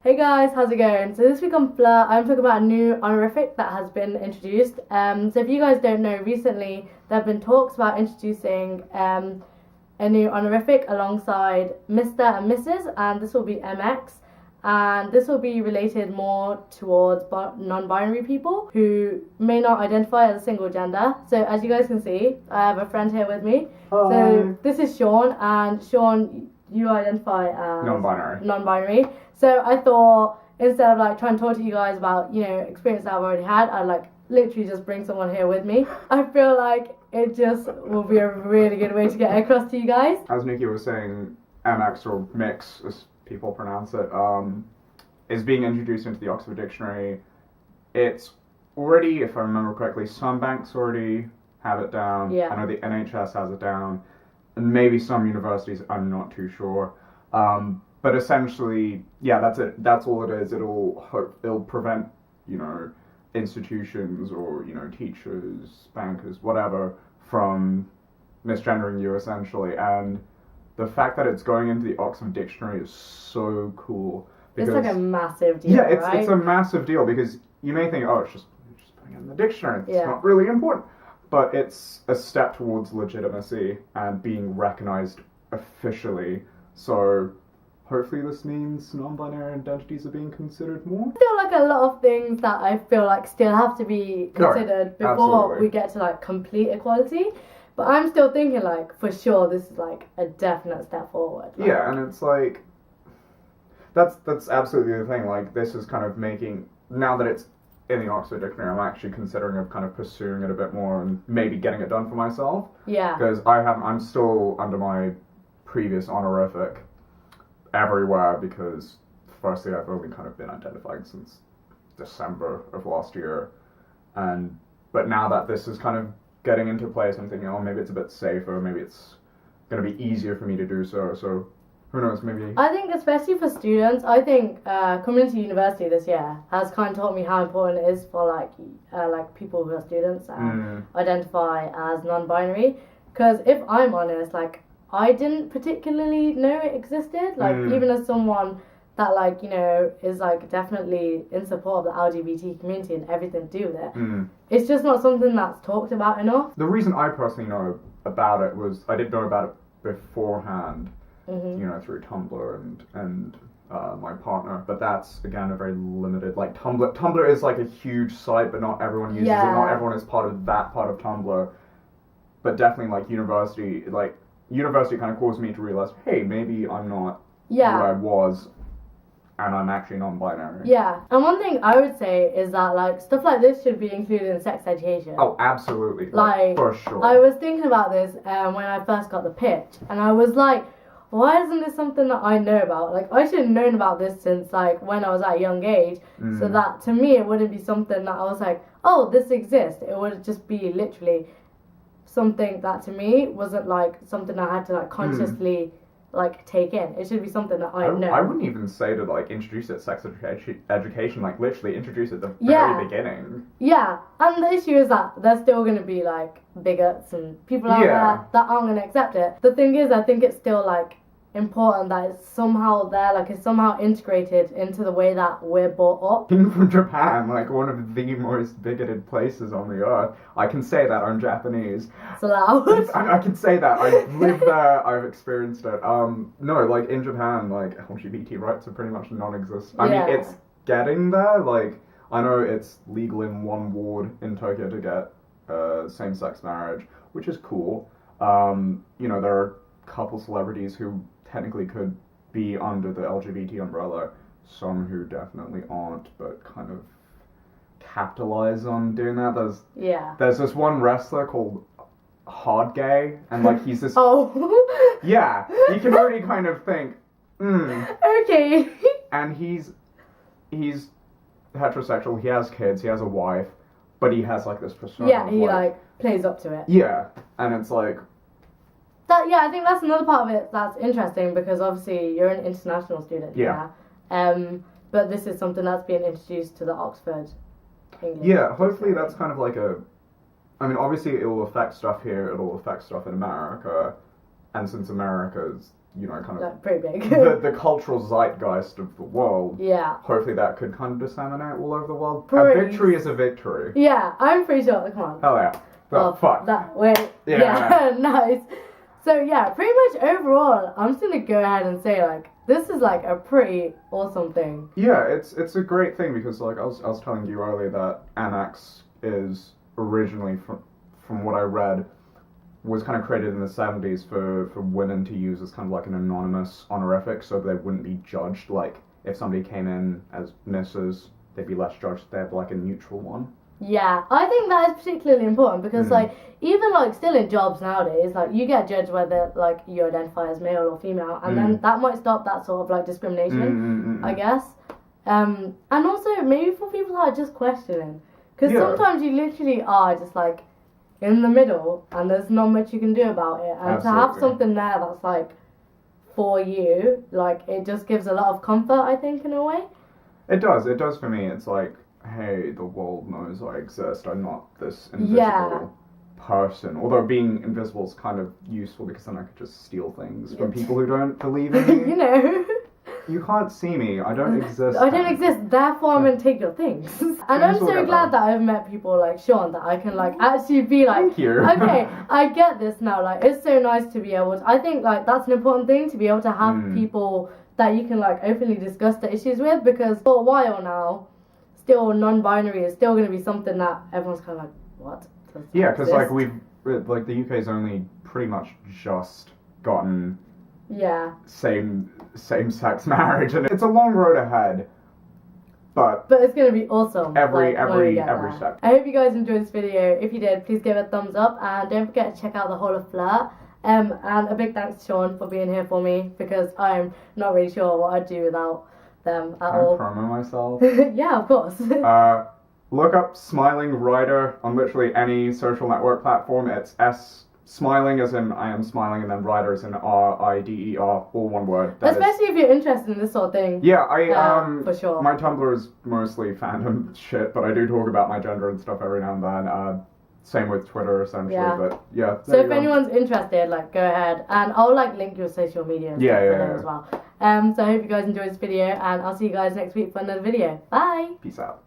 Hey guys, how's it going? So this week on Flurt, I'm talking about a new honorific that has been introduced. So if you guys don't know, recently there have been talks about introducing a new honorific alongside Mr. and Mrs. and this will be MX. And this will be related more towards non-binary people who may not identify as a single gender. So as you guys can see, I have a friend here with me. Hi. So this is Sean, and Sean, you identify as non-binary. So I thought instead of like trying to talk to you guys about, experience that I've already had, I'd like literally just bring someone here with me. I feel like it just will be a really good way to get across to you guys. As Nikki was saying, MX or mix, as people pronounce it, is being introduced into the Oxford Dictionary. It's already, if I remember correctly, some banks already have it down. Yeah. I know the NHS has it down, and maybe some universities, I'm not too sure. But essentially, yeah, that's it. That's all it is. It'll prevent, institutions or, teachers, bankers, whatever, from misgendering you, essentially. And the fact that it's going into the Oxford Dictionary is so cool. Because, it's like a massive deal, yeah, right? it's a massive deal because you may think, oh, it's just putting it in the dictionary. It's Yeah. not really important. But it's a step towards legitimacy and being recognized officially. So hopefully this means non-binary identities are being considered more. I feel like a lot of things that I feel like still have to be considered before absolutely. we get to like complete equality. But I'm still thinking like for sure this is like a definite step forward. Like, Yeah, and it's like that's absolutely the thing. Like this is kind of making, now that it's in the Oxford Dictionary, I'm actually considering of kind of pursuing it a bit more and maybe getting it done for myself. Yeah. Because I'm still under my previous honorific everywhere because firstly I've only kind of been identifying since December of last year, but now that this is kind of getting into place, I'm thinking, oh, maybe it's a bit safer, maybe it's going to be easier for me to do so who knows, maybe. I think especially for students, I think coming into university this year has kind of taught me how important it is for like people who are students and identify as non-binary. Because if I'm honest, like I didn't particularly know it existed. Like even as someone that is like definitely in support of the LGBT community and everything to do with it, it's just not something that's talked about enough. The reason I personally know about it was I didn't know about it beforehand. Through Tumblr and my partner, but that's again a very limited, like Tumblr is like a huge site, but not everyone uses it, not everyone is part of that part of Tumblr, but definitely like university kind of caused me to realize, hey, maybe I'm not what I was, and I'm actually non-binary. Yeah, and one thing I would say is that like stuff like this should be included in sex education. Oh, absolutely, like for sure. I was thinking about this when I first got the pitch, and I was like, why isn't this something that I know about? Like, I should have known about this since, like, when I was at a young age. So that, to me, it wouldn't be something that I was like, oh, this exists. It would just be literally something that, to me, wasn't, like, something I had to, like, consciously, like, take in. It should be something that I know. I wouldn't even say to, like, introduce it sex education, like, literally introduce it at the very beginning. Yeah, and the issue is that there's still going to be, like, bigots and people out there that aren't going to accept it. The thing is, I think it's still, like, important that it's somehow there, like it's somehow integrated into the way that we're brought up. Being from Japan, like one of the most bigoted places on the earth, I can say that I'm Japanese. It's allowed. I can say that. I've lived there, I've experienced it. No, like in Japan, like LGBT rights are pretty much non-existent. I mean, it's getting there. Like, I know it's legal in one ward in Tokyo to get same-sex marriage, which is cool. There are a couple celebrities who technically could be under the LGBT umbrella, some who definitely aren't, but kind of capitalize on doing that. There's this one wrestler called Hard Gay, and like he's this yeah, you can already kind of think okay. And he's heterosexual, he has kids, he has a wife, but he has like this persona he like plays up to it. Yeah, and it's like that, I think that's another part of it that's interesting because obviously you're an international student. But this is something that's being introduced to the Oxford English. Yeah, hopefully that's kind of like I mean, obviously it will affect stuff here, it will affect stuff in America, and since America's you know, kind of like, pretty big. the cultural zeitgeist of the world. Yeah. Hopefully that could kind of disseminate all over the world. Pretty. A victory is a victory. Yeah, I'm pretty sure. Come on. Hell yeah. Fuck. That way. Yeah. Nice. So yeah, pretty much overall, I'm just gonna go ahead and say like this is like a pretty awesome thing. Yeah, it's a great thing because like I was telling you earlier that Annex is originally from what I read was kind of created in the 70s for women to use as kind of like an anonymous honorific so they wouldn't be judged. Like if somebody came in as Mrs., they'd be less judged. They have like a neutral one. Yeah, I think that is particularly important because like even like still in jobs nowadays, like you get judged whether like you identify as male or female, and then that might stop that sort of like discrimination, I guess. And also maybe for people that are just questioning, because sometimes you literally are just like in the middle and there's not much you can do about it, and to have something there that's like for you, like it just gives a lot of comfort, I think, in a way. It does for me. It's like, hey, the world knows I exist. I'm not this invisible person. Although being invisible is kind of useful because then I could just steal things from people who don't believe in me. You know. You can't see me. I don't exist. I don't exist. Therefore, I'm gonna take your things. And I'm so glad that I've met people like Sean that I can like actually be like, thank you. Okay, I get this now. Like, it's so nice to be able to. I think like that's an important thing to be able to have people that you can like openly discuss the issues with, because for a while now, still non-binary is still going to be something that everyone's kind of like, what? Yeah, because like the UK's only pretty much just gotten same-sex marriage, and it's a long road ahead. But it's going to be awesome. Every step. I hope you guys enjoyed this video. If you did, please give it a thumbs up, and don't forget to check out the whole of Flurt. And a big thanks to Sean for being here for me, because I'm not really sure what I'd do without them at all. Can I promo myself? Yeah, of course. Look up Smiling Rider on literally any social network platform. It's Smiling as in I am smiling, and then Rider as in RIDER, all one word. Especially if you're interested in this sort of thing. Yeah, for sure. My Tumblr is mostly fandom shit, but I do talk about my gender and stuff every now and then. Same with Twitter, essentially, but yeah. So if anyone's interested, like, go ahead, and I'll like link your social media and stuff for them as well. So I hope you guys enjoyed this video, and I'll see you guys next week for another video. Bye! Peace out.